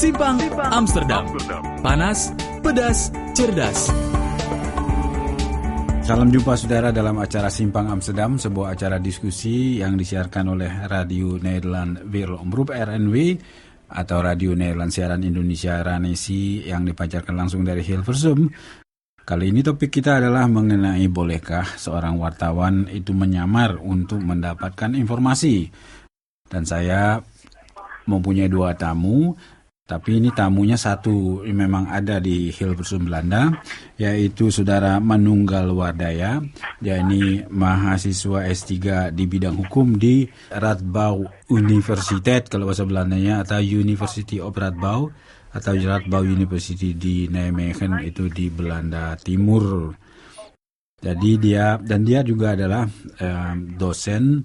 Simpang Amsterdam. Panas, pedas, cerdas. Salam jumpa saudara dalam acara Simpang Amsterdam, sebuah acara diskusi yang disiarkan oleh Radio Nederland Wereldomroep RNW atau Radio Nederland Siaran Indonesia Ranesi yang dipancarkan langsung dari Hilversum. Kali ini topik kita adalah mengenai bolehkah seorang wartawan itu menyamar untuk mendapatkan informasi. Dan saya mempunyai dua tamu. Tapi ini tamunya satu memang ada di Hilversum Belanda, yaitu saudara Manunggal Wardaya. Dia ini mahasiswa S3 di bidang hukum di Radboud Universiteit kalau bahasa Belandanya, atau University of Radboud atau Radboud University di Nijmegen, itu di Belanda Timur. Jadi dia juga adalah dosen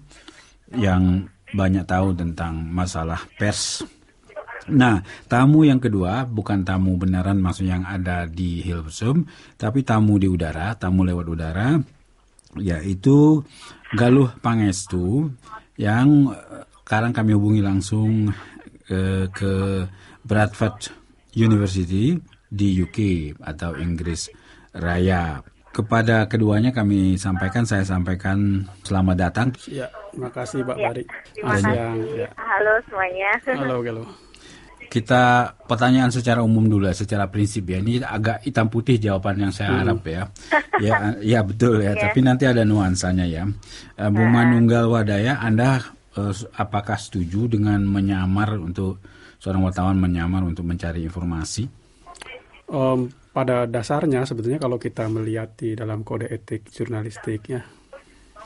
yang banyak tahu tentang masalah pers. Nah, tamu yang kedua bukan tamu beneran maksudnya yang ada di Hilversum, tapi tamu di udara, tamu lewat udara, yaitu Galuh Pangestu yang sekarang kami hubungi langsung ke Bradford University di UK atau Inggris Raya. Kepada keduanya saya sampaikan selamat datang. Ya, makasih Pak Bari. Terima kasih. Halo semuanya. Halo. Kita pertanyaan secara umum dulu, secara prinsip ya. Ini agak hitam putih jawaban yang saya harap ya. Ya betul ya. Tapi nanti ada nuansanya ya. Bung Manunggal Wardaya, Anda apakah setuju dengan seorang wartawan menyamar untuk mencari informasi? Pada dasarnya sebetulnya kalau kita melihat di dalam kode etik jurnalistiknya,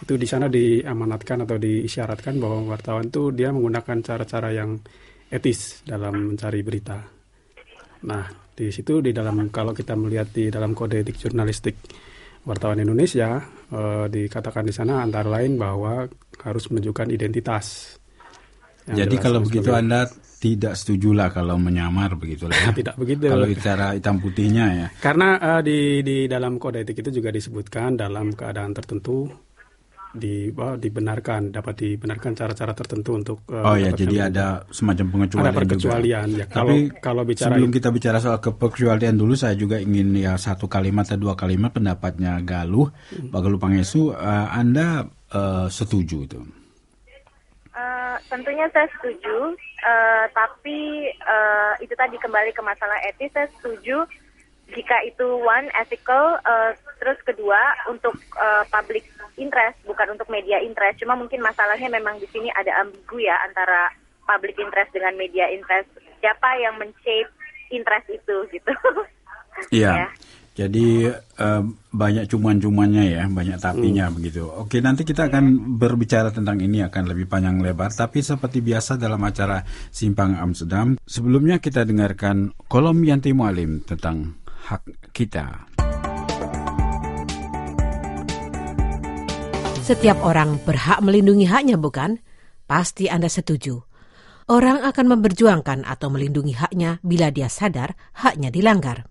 itu di sana diamanatkan atau diisyaratkan bahwa wartawan itu dia menggunakan cara-cara yang etis dalam mencari berita. Nah, di situ kalau kita melihat di dalam kode etik jurnalistik wartawan Indonesia, dikatakan di sana antara lain bahwa harus menunjukkan identitas. Jadi kalau begitu Anda tidak setujulah kalau menyamar begitulah. Tidak begitu. Kalau bicara hitam putihnya ya. Karena di dalam kode etik itu juga disebutkan dalam keadaan tertentu dapat dibenarkan cara-cara tertentu untuk jadi ada semacam pengecualian. Ada perkecualian juga. Ya. Tapi kalau bicara sebelum kita bicara soal keperkecualian dulu, saya juga ingin satu kalimat atau dua kalimat pendapatnya Galuh, Pak Galuh Pangestu. Anda setuju itu? Tentunya saya setuju, tapi itu tadi kembali ke masalah etis. Saya setuju jika itu ethical, terus kedua untuk public interest, bukan untuk media interest. Cuma mungkin masalahnya memang di sini ada ambigu ya antara public interest dengan media interest. Siapa yang men-shape interest itu gitu? Iya. Ya. Jadi banyak cuman-cumannya ya, banyak tapinya begitu. Oke, nanti kita akan berbicara tentang ini akan lebih panjang lebar. Tapi seperti biasa dalam acara Simpang Amsterdam, sebelumnya kita dengarkan kolom Yanti Mualim tentang hak kita. Setiap orang berhak melindungi haknya, bukan? Pasti Anda setuju. Orang akan memperjuangkan atau melindungi haknya bila dia sadar haknya dilanggar.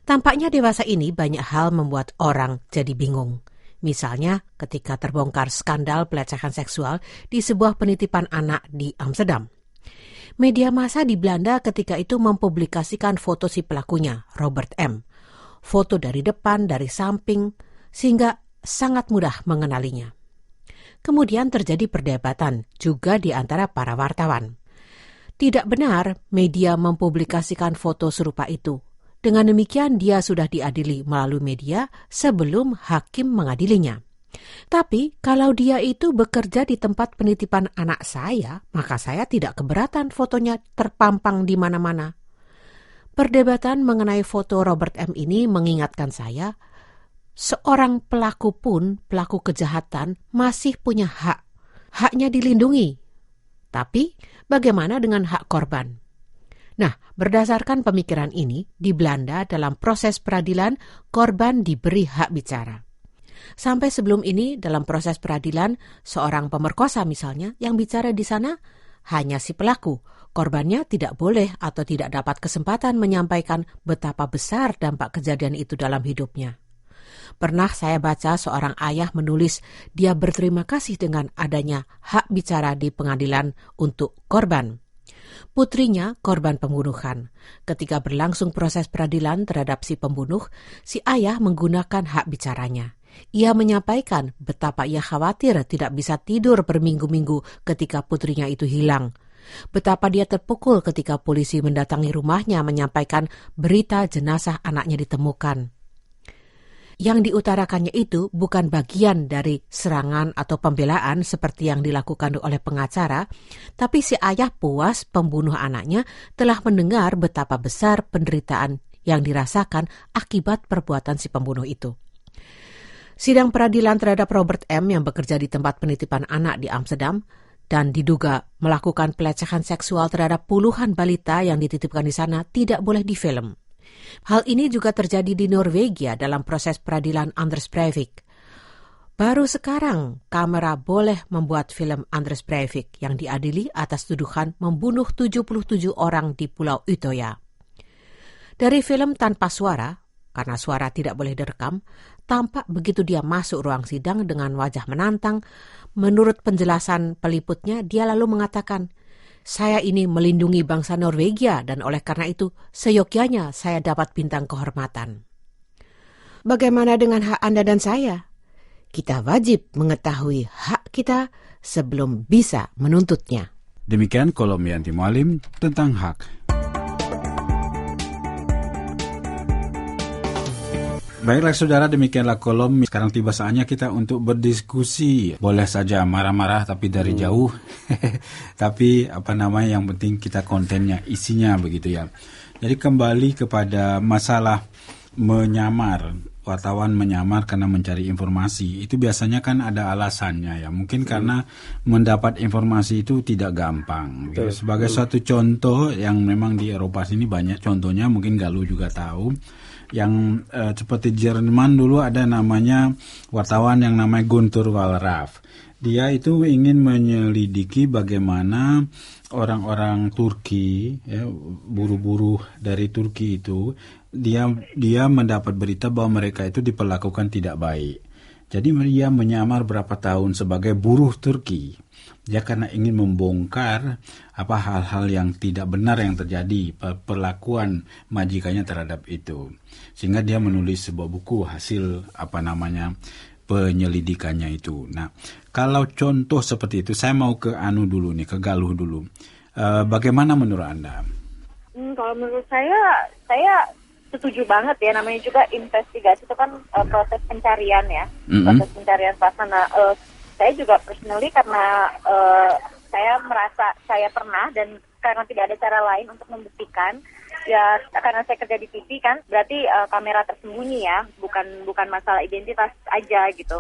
Tampaknya dewasa ini banyak hal membuat orang jadi bingung. Misalnya ketika terbongkar skandal pelecehan seksual di sebuah penitipan anak di Amsterdam. Media massa di Belanda ketika itu mempublikasikan foto si pelakunya, Robert M. Foto dari depan, dari samping, sehingga sangat mudah mengenalinya. Kemudian terjadi perdebatan juga di antara para wartawan. Tidak benar media mempublikasikan foto serupa itu. Dengan demikian dia sudah diadili melalui media sebelum hakim mengadilinya. Tapi kalau dia itu bekerja di tempat penitipan anak saya, maka saya tidak keberatan fotonya terpampang di mana-mana. Perdebatan mengenai foto Robert M. ini mengingatkan saya, seorang pelaku kejahatan masih punya hak. Haknya dilindungi. Tapi bagaimana dengan hak korban? Nah, berdasarkan pemikiran ini, di Belanda dalam proses peradilan, korban diberi hak bicara. Sampai sebelum ini, dalam proses peradilan, seorang pemerkosa misalnya, yang bicara di sana hanya si pelaku. Korbannya tidak boleh atau tidak dapat kesempatan menyampaikan betapa besar dampak kejadian itu dalam hidupnya. Pernah saya baca seorang ayah menulis dia berterima kasih dengan adanya hak bicara di pengadilan untuk korban. Putrinya korban pembunuhan. Ketika berlangsung proses peradilan terhadap si pembunuh, si ayah menggunakan hak bicaranya. Ia menyampaikan betapa ia khawatir tidak bisa tidur berminggu-minggu ketika putrinya itu hilang. Betapa dia terpukul ketika polisi mendatangi rumahnya menyampaikan berita jenazah anaknya ditemukan. Yang diutarakannya itu bukan bagian dari serangan atau pembelaan seperti yang dilakukan oleh pengacara, tapi si ayah puas pembunuh anaknya telah mendengar betapa besar penderitaan yang dirasakan akibat perbuatan si pembunuh itu. Sidang peradilan terhadap Robert M. yang bekerja di tempat penitipan anak di Amsterdam dan diduga melakukan pelecehan seksual terhadap puluhan balita yang dititipkan di sana tidak boleh difilm. Hal ini juga terjadi di Norwegia dalam proses peradilan Anders Breivik. Baru sekarang kamera boleh membuat film Anders Breivik yang diadili atas tuduhan membunuh 77 orang di Pulau Utøya. Dari film tanpa suara, karena suara tidak boleh direkam, tampak begitu dia masuk ruang sidang dengan wajah menantang. Menurut penjelasan peliputnya, dia lalu mengatakan, "Saya ini melindungi bangsa Norwegia dan oleh karena itu seyogyanya saya dapat bintang kehormatan." Bagaimana dengan hak Anda dan saya? Kita wajib mengetahui hak kita sebelum bisa menuntutnya. Demikian kolom Yanti Mualim tentang hak. Baiklah saudara, demikianlah kolom. Sekarang tiba saatnya kita untuk berdiskusi. Boleh saja marah-marah tapi dari jauh. Tapi yang penting kita kontennya, isinya begitu ya. Jadi kembali kepada masalah menyamar. Wartawan menyamar karena mencari informasi. Itu biasanya kan ada alasannya ya. Mungkin karena mendapat informasi itu tidak gampang. Gitu. Sebagai suatu contoh yang memang di Eropa sini banyak contohnya, mungkin Galuh juga tahu. Yang seperti Jerman dulu ada namanya wartawan yang namanya Guntur Wallraff. Dia itu ingin menyelidiki bagaimana orang-orang Turki, ya, buruh-buruh dari Turki itu, dia mendapat berita bahwa mereka itu diperlakukan tidak baik. Jadi dia menyamar berapa tahun sebagai buruh Turki. Dia karena ingin membongkar hal-hal yang tidak benar yang terjadi, perlakuan majikannya terhadap itu. Sehingga dia menulis sebuah buku hasil penyelidikannya itu. Nah, kalau contoh seperti itu, saya mau ke ke Galuh dulu. Bagaimana menurut Anda? Kalau menurut saya setuju banget ya. Namanya juga investigasi itu kan proses pencarian ya, proses pencarian pasana. Saya juga personally karena saya merasa saya pernah dan karena tidak ada cara lain untuk membuktikan. Ya karena saya kerja di TV kan, berarti kamera tersembunyi ya, bukan masalah identitas aja gitu.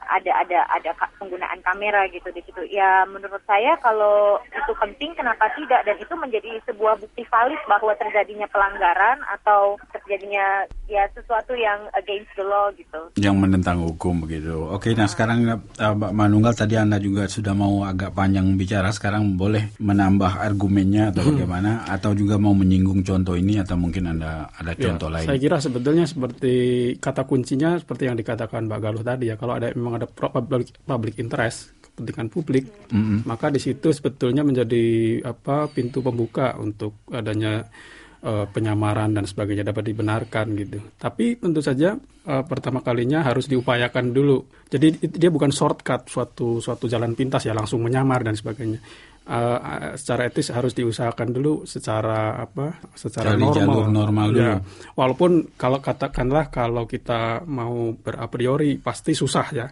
Ada penggunaan kamera gitu di situ. Ya menurut saya kalau itu penting, kenapa tidak? Dan itu menjadi sebuah bukti valid bahwa terjadinya pelanggaran atau terjadinya ya sesuatu yang against the law gitu. Yang menentang hukum begitu. Oke, nah sekarang Mbak Manunggal, tadi Anda juga sudah mau agak panjang bicara, sekarang boleh menambah argumennya atau bagaimana, atau juga mau menyinggung contoh ini atau mungkin Anda ada contoh lain. Saya kira sebetulnya seperti kata kuncinya seperti yang dikatakan Mbak Galuh tadi ya, kalau memang ada public interest, kepentingan publik, maka di situ sebetulnya menjadi pintu pembuka untuk adanya penyamaran dan sebagainya dapat dibenarkan gitu. Tapi tentu saja pertama kalinya harus diupayakan dulu. Jadi dia bukan shortcut suatu jalan pintas ya langsung menyamar dan sebagainya. Secara etis harus diusahakan dulu secara normal. Jalur normal dulu. Ya, walaupun kalau kita mau a priori pasti susah ya.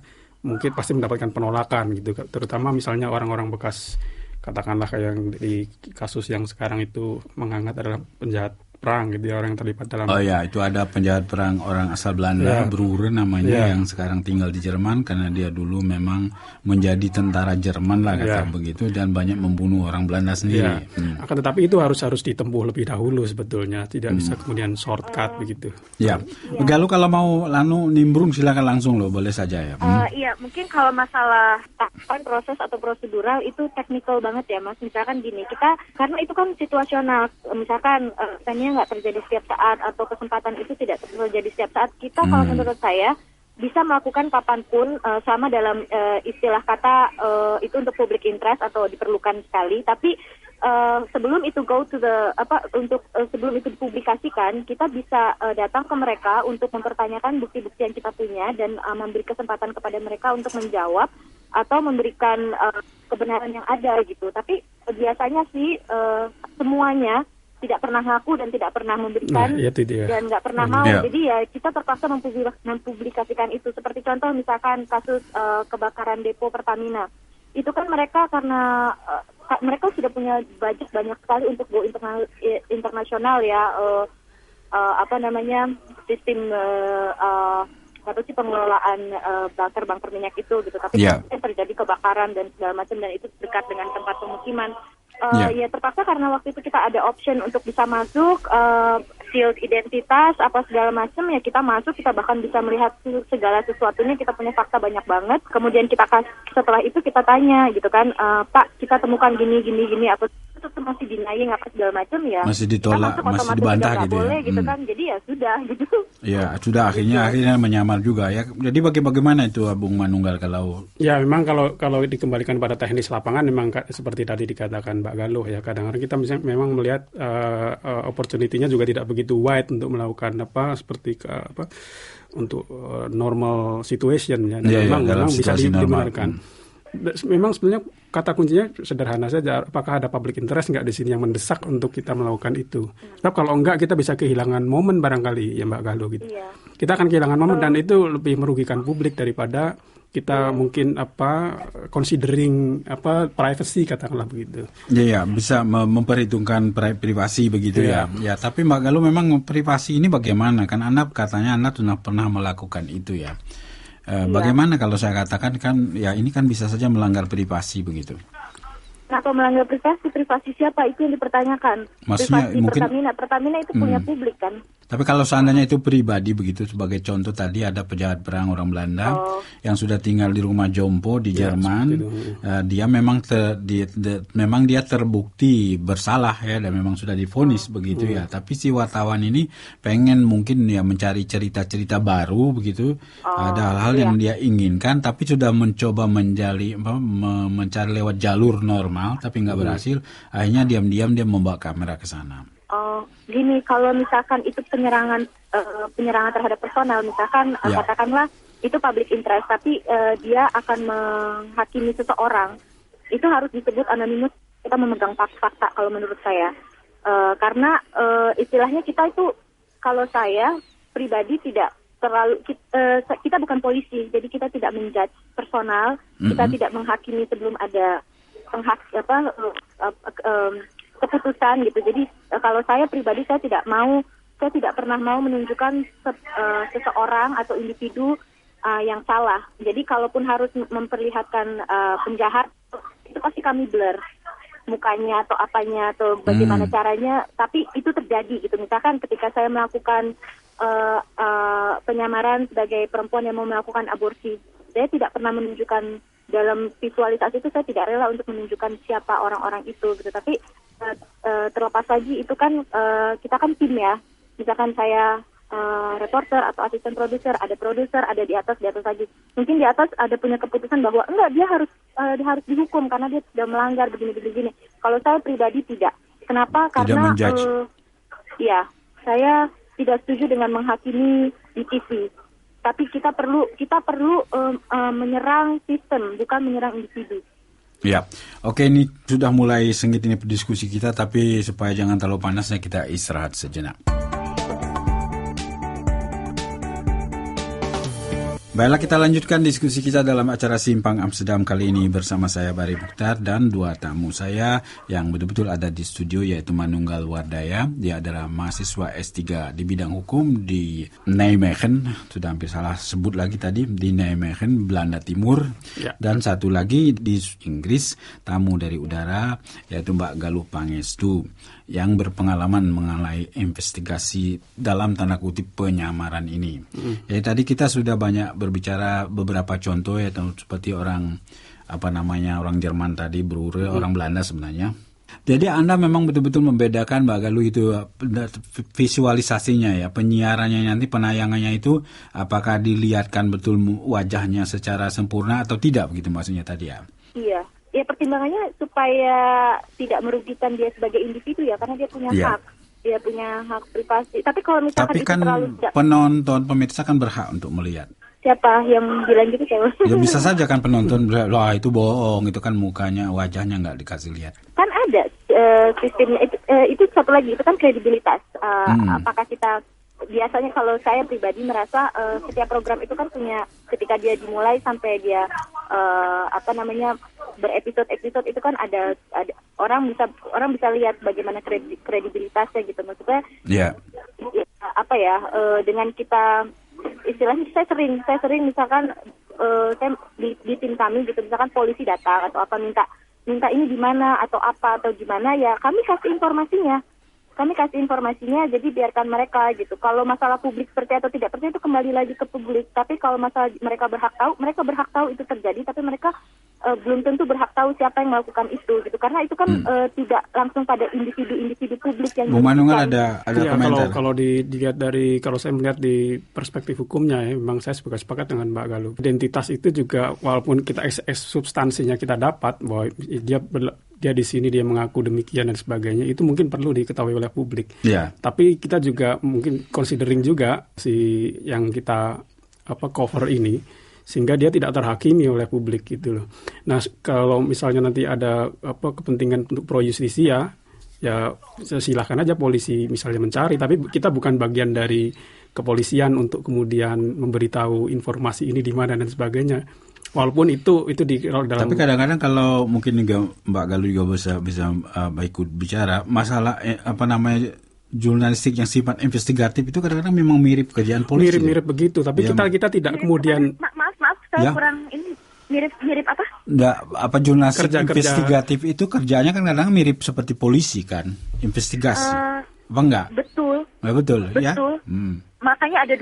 Mungkin pasti mendapatkan penolakan gitu, terutama misalnya orang-orang bekas, katakanlah kayak yang di kasus yang sekarang itu mengangkat adalah penjahat perang gitu ya, orang yang terlibat dalam. Oh ya, itu ada penjahat perang orang asal Belanda, Breuer namanya, yang sekarang tinggal di Jerman karena dia dulu memang menjadi tentara Jerman lah kata begitu, dan banyak membunuh orang Belanda sendiri. Akan tetapi itu harus ditempuh lebih dahulu sebetulnya, tidak bisa kemudian shortcut begitu. Ya, Galuh kalau mau nimbrung silakan langsung loh, boleh saja ya. Iya, mungkin kalau masalah tahapan proses atau prosedural itu teknikal banget ya Mas. Misalkan gini, kita karena itu kan situasional, misalkan nggak terjadi setiap saat atau kesempatan itu tidak terjadi setiap saat. Kita kalau menurut saya bisa melakukan kapanpun sama dalam istilah kata itu untuk public interest atau diperlukan sekali. Tapi sebelum itu sebelum itu dipublikasikan, kita bisa datang ke mereka untuk mempertanyakan bukti-bukti yang kita punya dan memberi kesempatan kepada mereka untuk menjawab atau memberikan kebenaran yang ada gitu. Tapi biasanya sih semuanya tidak pernah ngaku dan tidak pernah memberikan dan nggak pernah mau. Jadi ya kita terpaksa mempublikasikan itu. Seperti contoh misalkan kasus kebakaran depo Pertamina. Itu kan mereka karena mereka sudah punya budget banyak sekali untuk go internasional ya, sistem pengelolaan bunker minyak itu gitu. Tapi terjadi kebakaran dan segala macam dan itu dekat dengan tempat pemukiman. Ya terpaksa karena waktu itu kita ada option untuk bisa masuk, shield identitas apa segala macam, ya kita masuk, kita bahkan bisa melihat segala sesuatunya, kita punya fakta banyak banget. Kemudian setelah itu kita tanya gitu kan, Pak kita temukan gini atau itu masih denying apa segala macam, ya masih ditolak, masih dibantah gitu boleh, ya. Gitu kan, jadi ya sudah gitu. Ya sudah akhirnya menyamar juga ya. Jadi bagaimana itu Bung Manunggal kalau? Ya memang kalau dikembalikan pada teknis lapangan memang seperti tadi dikatakan Mbak Galuh ya, kadang-kadang kita memang melihat opportunity-nya juga tidak begitu wide untuk melakukan untuk normal situation ya. Memang bisa dibenarkan. Memang sebenarnya kata kuncinya sederhana saja, apakah ada public interest nggak di sini yang mendesak untuk kita melakukan itu. Sebab kalau enggak kita bisa kehilangan momen barangkali ya Mbak Galuh gitu. Kita akan kehilangan momen dan itu lebih merugikan publik daripada kita mungkin considering privacy katakanlah begitu. Ya bisa memperhitungkan privasi begitu ya. Ya tapi Mbak Galuh memang privasi ini bagaimana? Kan katanya Anda sudah pernah melakukan itu ya. Bagaimana kalau saya katakan kan ya ini kan bisa saja melanggar privasi begitu. Nah, kalau melanggar privasi siapa itu yang dipertanyakan? Maksudnya privasi mungkin Pertamina itu punya publik kan. Tapi kalau seandainya itu pribadi begitu, sebagai contoh tadi ada penjahat perang orang Belanda yang sudah tinggal di rumah jompo di Jerman, dia memang dia terbukti bersalah ya dan memang sudah divonis begitu ya. Tapi si wartawan ini pengen mungkin ya mencari cerita-cerita baru begitu, ada hal-hal yang dia inginkan, tapi sudah mencoba mencari lewat jalur normal, tapi nggak berhasil. Akhirnya diam-diam dia membawa kamera ke sana. Gini, kalau misalkan itu penyerangan terhadap personal, misalkan katakanlah itu public interest, tapi dia akan menghakimi seseorang, itu harus disebut anonimus. Kita memegang fakta kalau menurut saya, karena istilahnya kita itu, kalau saya pribadi tidak terlalu kita bukan polisi, jadi kita tidak menjudge personal, kita tidak menghakimi sebelum ada keputusan gitu. Jadi kalau saya pribadi saya tidak pernah mau menunjukkan seseorang atau individu yang salah. Jadi kalaupun harus memperlihatkan penjahat, itu pasti kami blur mukanya atau apanya atau bagaimana caranya. Tapi itu terjadi gitu. Misalkan ketika saya melakukan penyamaran sebagai perempuan yang mau melakukan aborsi, saya tidak pernah menunjukkan dalam visualisasi itu, saya tidak rela untuk menunjukkan siapa orang-orang itu gitu. Tapi terlepas lagi itu kan kita kan tim ya. Misalkan saya reporter atau asisten produser, ada di atas lagi. Mungkin di atas ada punya keputusan bahwa enggak, dia harus dihukum karena dia sudah melanggar begini. Kalau saya pribadi tidak. Kenapa? Karena saya tidak setuju dengan menghakimi di TV. Tapi kita perlu menyerang sistem, bukan menyerang individu. Ya, oke, ini sudah mulai sengit ini diskusi kita, tapi supaya jangan terlalu panasnya kita istirahat sejenak. Baiklah, kita lanjutkan diskusi kita dalam acara Simpang Amsterdam kali ini bersama saya Bari Mukhtar dan dua tamu saya yang betul-betul ada di studio, yaitu Manunggal Wardaya. Dia adalah mahasiswa S3 di bidang hukum di Nijmegen, sudah hampir salah sebut lagi tadi, di Nijmegen, Belanda Timur. Dan satu lagi di Inggris, tamu dari udara, yaitu Mbak Galuh Pangestu yang berpengalaman mengenai investigasi dalam tanda kutip penyamaran ini. Jadi tadi kita sudah banyak berbicara beberapa contoh ya, seperti orang Jerman tadi, Brure, orang Belanda sebenarnya. Jadi Anda memang betul-betul membedakan Mbak Galuh itu visualisasinya ya, penyiarannya nanti, penayangannya itu apakah dilihatkan betul wajahnya secara sempurna atau tidak begitu maksudnya tadi ya? Iya. ya pertimbangannya supaya tidak merugikan dia sebagai individu ya, karena dia punya hak. Dia punya hak privasi. Tapi kalau misalkan itu kan terlalu penonton, pemirsa kan berhak untuk melihat. Siapa yang bilang gitu, saya? Ya bisa saja kan penonton bilang, wah itu bohong, itu kan mukanya, wajahnya nggak dikasih lihat. Kan ada sistemnya. Itu satu lagi, itu kan kredibilitas. Apakah kita, biasanya kalau saya pribadi merasa setiap program itu kan punya, ketika dia dimulai sampai dia berepisode-episode itu kan ada orang bisa lihat bagaimana kredibilitasnya gitu, maksudnya. Dengan kita istilahnya, saya sering misalkan saya di tim kami gitu, misalkan polisi datang atau apa minta ini di mana atau apa atau gimana, ya kami kasih informasinya, jadi biarkan mereka gitu. Kalau masalah publik percaya atau tidak percaya itu kembali lagi ke publik. Tapi kalau masalah mereka berhak tahu itu terjadi, tapi mereka belum tentu berhak tahu siapa yang melakukan itu gitu. Karena itu kan tidak langsung pada individu publik yang. Bu Manunggal ada komentar. Kalau saya melihat di perspektif hukumnya, ya, memang saya juga sepakat dengan Mbak Galuh. Identitas itu juga, walaupun kita substansinya kita dapat bahwa dia di sini, dia mengaku demikian dan sebagainya, itu mungkin perlu diketahui oleh publik. Tapi kita juga mungkin considering juga si yang kita cover ini, sehingga dia tidak terhakimi oleh publik gitu loh. Nah, kalau misalnya nanti ada kepentingan untuk pro justisia, ya silahkan aja polisi misalnya mencari, tapi kita bukan bagian dari kepolisian untuk kemudian memberitahu informasi ini di mana dan sebagainya. Walaupun itu di dalam. Tapi kadang-kadang kalau mungkin juga Mbak Galuh juga bisa ikut bicara masalah jurnalistik yang sifat investigatif itu kadang-kadang memang mirip kerjaan polisi. Mirip begitu, tapi kita tidak kemudian. Maaf, saya kurang ini. Mirip apa? Enggak, jurnalistik investigatif itu kerjanya kan kadang mirip seperti polisi kan, investigasi. Apa enggak? Betul. Betul. Ya. Makanya ada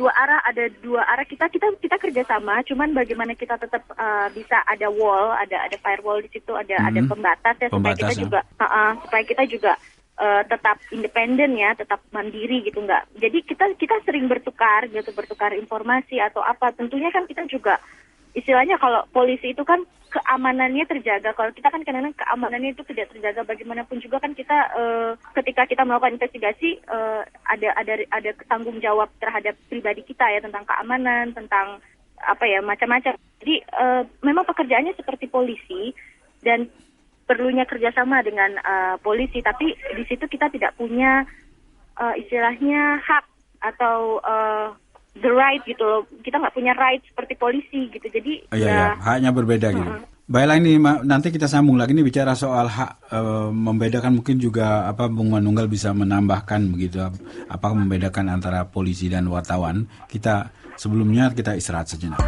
dua arah kita kerjasama, cuman bagaimana kita tetap bisa ada wall, ada firewall di situ, ada pembatas ya, supaya kita juga tetap independen ya, tetap mandiri gitu, enggak. Jadi kita sering bertukar informasi atau apa. Tentunya kan kita juga istilahnya kalau polisi itu kan keamanannya terjaga. Kalau kita kan kadang-kadang keamanannya itu tidak terjaga. Bagaimanapun juga kan kita ketika kita melakukan investigasi ada tanggung jawab terhadap pribadi kita ya, tentang keamanan, tentang macam-macam. Jadi memang pekerjaannya seperti polisi dan perlunya kerjasama dengan polisi. Tapi di situ kita tidak punya istilahnya hak atau the right gitu loh. Kita nggak punya right seperti polisi gitu. Jadi haknya berbeda gitu. Baiklah, ini nanti kita sambung lagi nih bicara soal hak membedakan, mungkin juga Bung Manunggal bisa menambahkan begitu apakah membedakan antara polisi dan wartawan. Sebelumnya kita istirahat sejenak.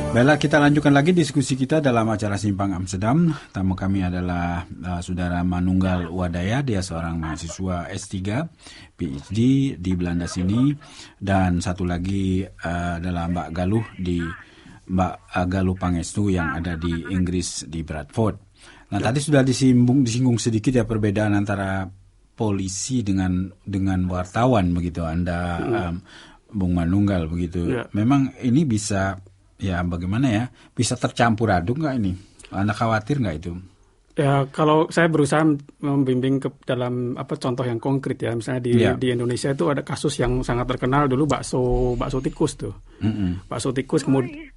Baiklah, kita lanjutkan lagi diskusi kita dalam acara Simpang Amsterdam. Tamu kami adalah Saudara Manunggal Wadaya, dia seorang mahasiswa S3, PhD di Belanda sini. Dan satu lagi adalah Mbak Galuh Pangestu yang ada di Inggris, di Bradford. Nah, tadi sudah disinggung sedikit ya perbedaan antara polisi dengan wartawan begitu, Anda Bung Manunggal begitu. Memang ini bisa bagaimana ya? Bisa tercampur aduk nggak ini? Anda khawatir nggak itu? Ya, kalau saya berusaha membimbing ke dalam contoh yang konkret ya, misalnya di Indonesia itu ada kasus yang sangat terkenal dulu, bakso tikus tuh. Bakso tikus,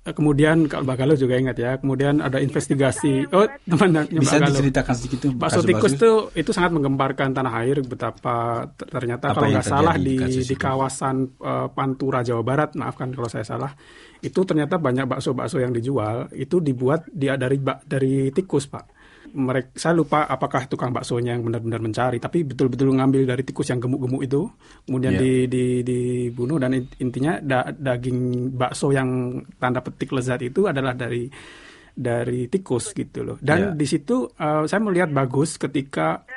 kemudian kalau Mbak Galuh juga ingat ya, kemudian ada investigasi. Teman bisa diceritakan sedikit tuh. Bakso tikus itu sangat menggemparkan tanah air, betapa ternyata kalau nggak salah di kawasan Pantura Jawa Barat, maafkan kalau saya salah, itu ternyata banyak bakso-bakso yang dijual itu dibuat dari tikus, Pak. Saya lupa apakah tukang baksonya yang benar-benar mencari, tapi betul-betul ngambil dari tikus yang gemuk-gemuk itu, kemudian dibunuh, dan intinya daging bakso yang tanda petik lezat itu adalah dari tikus gitu loh. Dan di situ saya melihat bagus ketika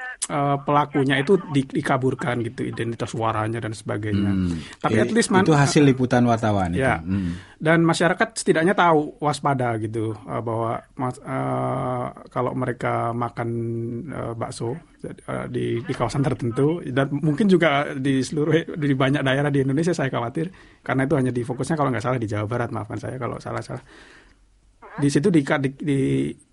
pelakunya itu dikaburkan gitu, identitas suaranya dan sebagainya. Tapi at least itu hasil liputan wartawan itu. Dan masyarakat setidaknya tahu, waspada gitu, bahwa kalau mereka makan bakso di kawasan tertentu, dan mungkin juga di banyak daerah di Indonesia, saya khawatir karena itu hanya difokusnya kalau nggak salah di Jawa Barat, maafkan saya kalau salah. di situ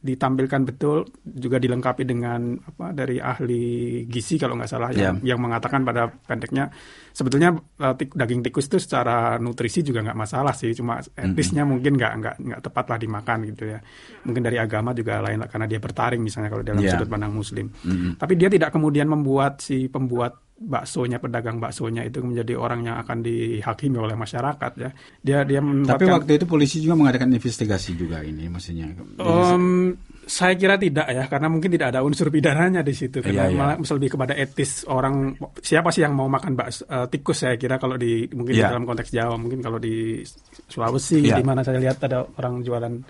ditampilkan betul, juga dilengkapi dengan dari ahli gizi kalau nggak salah yang mengatakan pada pendeknya sebetulnya daging tikus itu secara nutrisi juga nggak masalah sih, cuma etisnya mungkin nggak tepat lah dimakan gitu ya. Mungkin dari agama juga lain karena dia bertaring misalnya kalau dalam sudut pandang Muslim. Tapi dia tidak kemudian membuat si pembuat pedagang baksonya itu menjadi orang yang akan dihakimi oleh masyarakat ya. Dia Tapi waktu itu polisi juga mengadakan investigasi juga ini maksudnya. Saya kira tidak ya, karena mungkin tidak ada unsur pidananya di situ. Karena malah lebih kepada etis orang, siapa sih yang mau makan tikus saya kira kalau mungkin di dalam konteks Jawa, mungkin kalau di Sulawesi di mana saya lihat ada orang jualan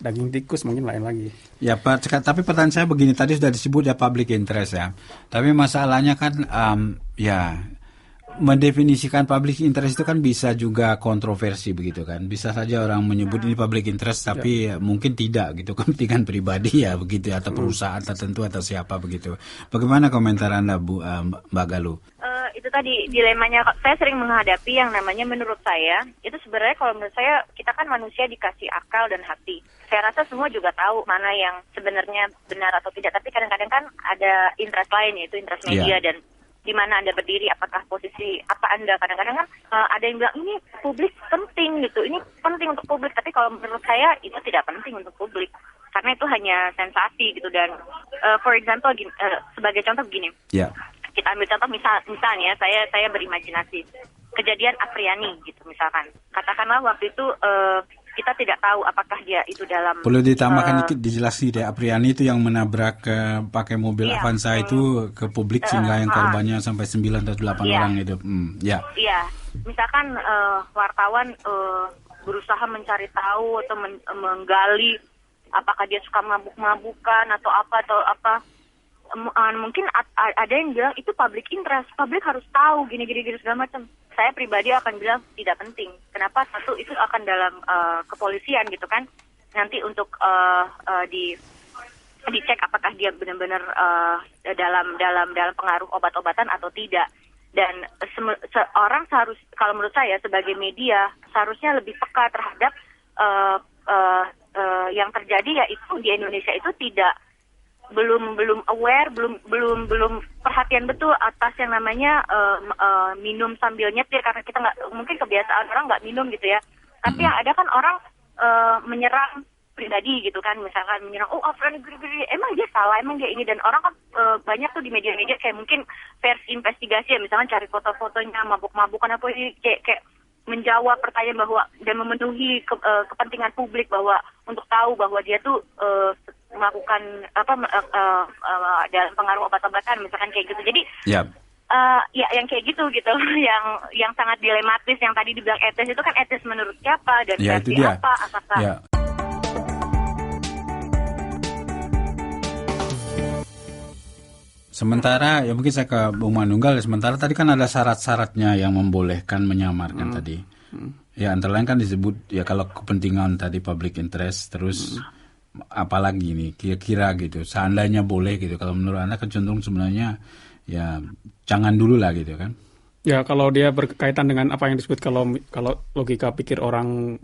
daging tikus mungkin lain lagi. Ya Pak, tapi pertanyaan saya begini, tadi sudah disebut ya public interest ya. Tapi masalahnya kan mendefinisikan public interest itu kan bisa juga kontroversi begitu kan. Bisa saja orang menyebut ini public interest tapi mungkin tidak gitu, kepentingan pribadi ya begitu atau perusahaan tertentu atau siapa begitu. Bagaimana komentar Anda Mbak Galuh? Itu tadi dilemanya, saya sering menghadapi yang namanya menurut saya, itu sebenarnya kalau menurut saya kita kan manusia dikasih akal dan hati. Saya rasa semua juga tahu mana yang sebenarnya benar atau tidak, tapi kadang-kadang kan ada interest lain, yaitu interest media dan di mana Anda berdiri, apakah posisi apa Anda. Kadang-kadang kan ada yang bilang ini publik penting gitu, ini penting untuk publik, tapi kalau menurut saya itu tidak penting untuk publik karena itu hanya sensasi gitu. Dan for example sebagai contoh begini, kita ambil contoh misalnya saya berimajinasi kejadian Apriani gitu misalkan, katakanlah waktu itu kita tidak tahu apakah dia itu dalam. Perlu ditambahkan dikit, dijelasin deh, Apriani itu yang menabrak pakai mobil Avanza itu ke publik sehingga yang korbannya sampai 9 atau 8 orang itu. Misalkan wartawan berusaha mencari tahu atau menggali apakah dia suka mabuk-mabukan atau apa. Mungkin ada yang bilang itu public interest, publik harus tahu gini segala macam. Saya pribadi akan bilang tidak penting. Kenapa? Satu, itu akan dalam kepolisian gitu kan. Nanti untuk dicek apakah dia benar-benar dalam pengaruh obat-obatan atau tidak. Dan seorang kalau menurut saya sebagai media seharusnya lebih peka terhadap yang terjadi, yaitu di Indonesia itu belum aware, belum perhatian betul atas yang namanya minum sambil nyetir, karena kita mungkin kebiasaan orang nggak minum gitu ya. Tapi yang ada kan orang menyerang pribadi gitu kan, misalkan menyerang Afran gini, emang dia salah, emang dia ini, dan orang kan banyak tuh di media-media kayak mungkin versi investigasi ya, misalkan cari foto-fotonya mabuk-mabukan apa ini, kayak menjawab pertanyaan bahwa dan memenuhi kepentingan publik bahwa untuk tahu bahwa dia tuh melakukan dalam pengaruh obat-obatan misalkan kayak gitu. Jadi yang kayak gitu yang sangat dilematis, yang tadi dibilang etis itu kan etis menurut siapa dan versi apa apakah. Sementara ya mungkin saya ke Bung Manunggal. Sementara tadi kan ada syarat-syaratnya yang membolehkan menyamarkan tadi. Ya antara lain kan disebut ya kalau kepentingan tadi public interest, terus apalagi nih kira-kira gitu. Seandainya boleh gitu. Kalau menurut Anda kan cenderung sebenarnya ya jangan dulu lah gitu kan. Ya kalau dia berkaitan dengan apa yang disebut kalau logika pikir orang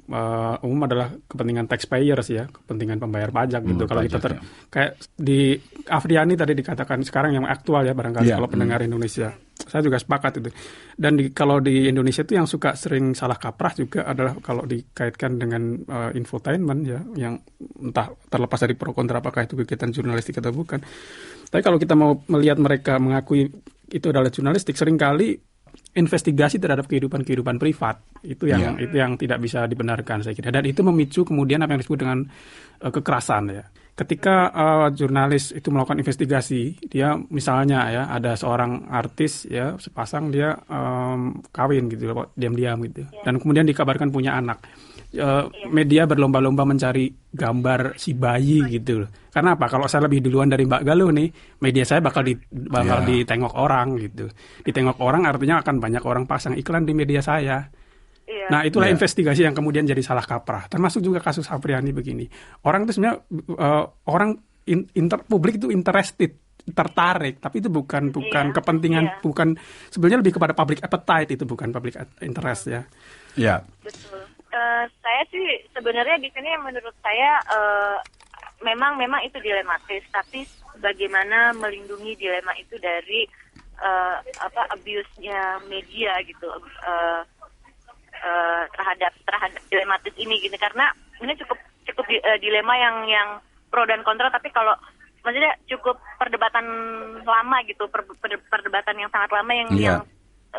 umum adalah kepentingan taxpayers ya, kepentingan pembayar pajak gitu. Kalau kita kayak di Afriani tadi dikatakan sekarang yang aktual ya barangkali kalau pendengar Indonesia, saya juga sepakat itu. Dan kalau di Indonesia itu yang suka sering salah kaprah juga adalah kalau dikaitkan dengan infotainment ya, yang entah terlepas dari pro kontra apakah itu kegiatan jurnalistik atau bukan. Tapi kalau kita mau melihat mereka mengakui itu adalah jurnalistik, seringkali investigasi terhadap kehidupan privat itu yang tidak bisa dibenarkan saya kira, dan itu memicu kemudian apa yang disebut dengan kekerasan ya. Ketika jurnalis itu melakukan investigasi, dia misalnya ya ada seorang artis ya sepasang dia kawin gitu diam-diam gitu, dan kemudian dikabarkan punya anak. Media berlomba-lomba mencari gambar si bayi gitu. Karena apa? Kalau saya lebih duluan dari Mbak Galuh nih, media saya bakal ditengok orang gitu. Ditengok orang artinya akan banyak orang pasang iklan di media saya. Nah itulah investigasi yang kemudian jadi salah kaprah. Termasuk juga kasus Apriani begini. Orang itu sebenarnya publik itu interested, tertarik, tapi itu bukan kepentingan, bukan, sebenarnya lebih kepada public appetite, itu bukan public interest ya. Ya. Betul. Saya sih sebenarnya di sini menurut saya memang itu dilematis, tapi bagaimana melindungi dilema itu dari abuse-nya media gitu terhadap dilematis ini gitu, karena ini cukup dilema yang pro dan kontra, tapi kalau maksudnya cukup perdebatan lama gitu, perdebatan yang sangat lama yang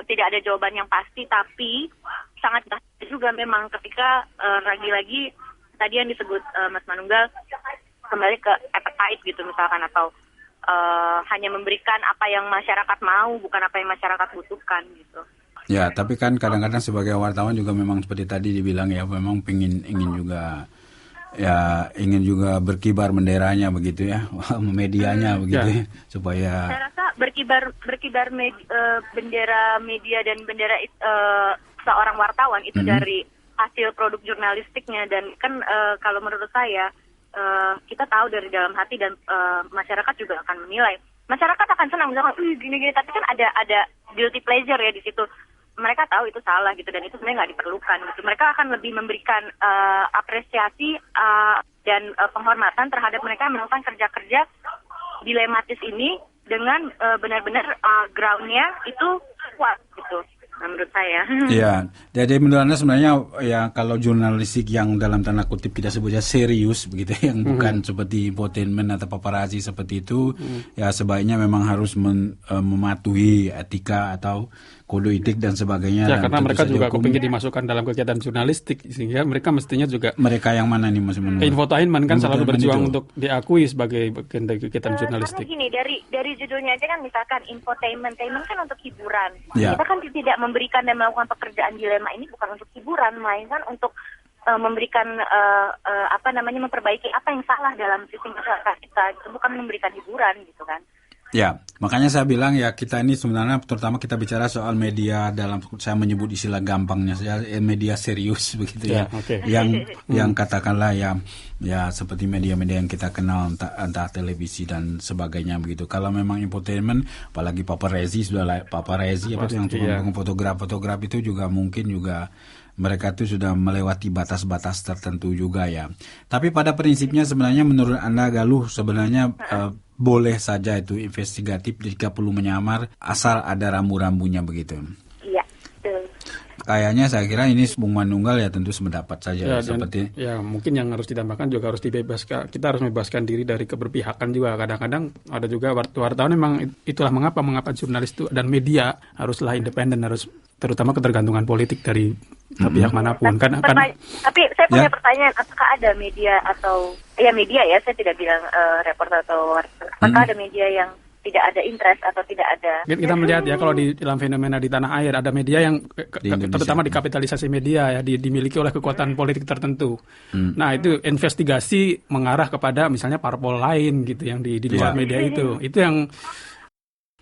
tidak ada jawaban yang pasti, tapi sangat juga memang ketika lagi-lagi tadi yang disebut Mas Manunggal kembali ke appetite gitu misalkan, atau hanya memberikan apa yang masyarakat mau, bukan apa yang masyarakat butuhkan gitu. Ya, tapi kan kadang-kadang sebagai wartawan juga memang seperti tadi dibilang ya, memang ingin juga berkibar benderanya begitu ya, medianya begitu ya, supaya saya rasa berkibar bendera media dan bendera seorang wartawan itu dari hasil produk jurnalistiknya, dan kan kalau menurut saya kita tahu dari dalam hati, dan masyarakat juga akan menilai. Masyarakat akan senang misalkan gini-gini, tapi kan ada guilty pleasure ya di situ. Mereka tahu itu salah gitu, dan itu sebenarnya nggak diperlukan gitu. Mereka akan lebih memberikan apresiasi dan penghormatan terhadap mereka yang melakukan kerja-kerja dilematis ini dengan benar-benar ground-nya itu kuat gitu. Menurut saya. Iya, jadi menurut Anda sebenarnya ya kalau jurnalistik yang dalam tanda kutip kita sebutnya serius begitu, yang bukan seperti infotainment atau paparazzi seperti itu, ya sebaiknya memang harus mematuhi etika atau kode etik dan sebagainya. Ya, dan karena mereka juga hukum. kepingin dimasukkan dalam kegiatan jurnalistik, sehingga mereka mestinya juga. Mereka yang mana nih Mas Menurut? Infotainment kan selalu berjuang untuk diakui sebagai bagian dari kegiatan jurnalistik. Karena gini, dari judulnya aja kan misalkan infotainment kan untuk hiburan. Ya. Kita kan tidak memberikan dan melakukan pekerjaan dilema ini bukan untuk hiburan, melainkan untuk memberikan memperbaiki apa yang salah dalam sistem masyarakat kita, itu bukan memberikan hiburan gitu kan. Ya, makanya saya bilang ya kita ini sebenarnya terutama kita bicara soal media dalam saya menyebut istilah gampangnya saja media serius begitu ya. Okay. Yang katakanlah ya seperti media-media yang kita kenal entah televisi dan sebagainya begitu. Kalau memang infotainment apalagi paparazzi apa itu yang tukang fotograf itu juga mungkin juga mereka itu sudah melewati batas-batas tertentu juga ya. Tapi pada prinsipnya sebenarnya menurut Anda Galuh sebenarnya boleh saja itu investigatif jika perlu menyamar asal ada rambu-rambunya begitu. Iya, betul. Kayaknya saya kira ini Bung Manunggal ya tentu sependapat saja seperti. Ya mungkin yang harus ditambahkan juga harus dibebaskan. Kita harus membebaskan diri dari keberpihakan juga. Kadang-kadang ada juga wartawan memang itulah mengapa jurnalis itu dan media haruslah independen, harus terutama ketergantungan politik dari pihak manapun. Tapi saya punya pertanyaan, apakah ada media atau media ya, saya tidak bilang reporter atau apakah ada media yang tidak ada interest atau tidak ada. Kita melihat ya kalau di dalam fenomena di tanah air ada media yang terutama dikapitalisasi media ya dimiliki oleh kekuatan politik tertentu. Nah itu investigasi mengarah kepada misalnya parpol lain gitu yang di luar media itu yang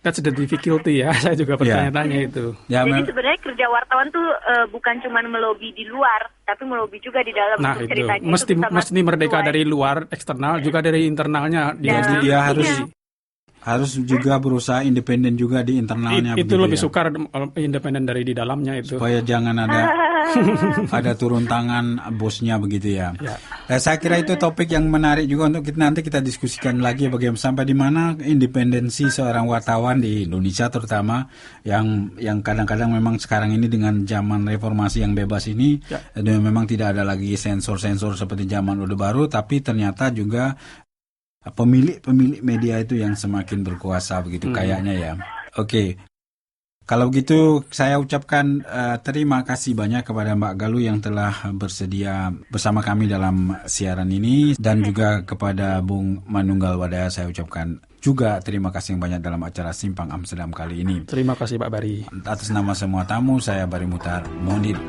that's the difficulty ya. Saya juga bertanya-tanya itu. Ya, jadi sebenarnya kerja wartawan tuh bukan cuma melobi di luar, tapi melobi juga di dalam. Nah itu mesti merdeka dari luar eksternal juga dari internalnya. Dia harus juga berusaha independen juga di internalnya. Itu lebih sukar independen dari di dalamnya itu. Supaya jangan ada turun tangan bosnya begitu ya. Saya kira itu topik yang menarik juga untuk nanti kita diskusikan lagi bagaimana sampai di mana independensi seorang wartawan di Indonesia terutama yang kadang-kadang memang sekarang ini dengan zaman reformasi yang bebas ini memang tidak ada lagi sensor-sensor seperti zaman Orde Baru, tapi ternyata juga pemilik media itu yang semakin berkuasa begitu kayaknya ya. Oke. Kalau begitu saya ucapkan terima kasih banyak kepada Mbak Galuh yang telah bersedia bersama kami dalam siaran ini, dan juga kepada Bung Manunggal Wadaya saya ucapkan juga terima kasih yang banyak dalam acara Simpang Amsterdam kali ini. Terima kasih Pak Bari. Atas nama semua tamu saya Bari Mutar, mohon diri.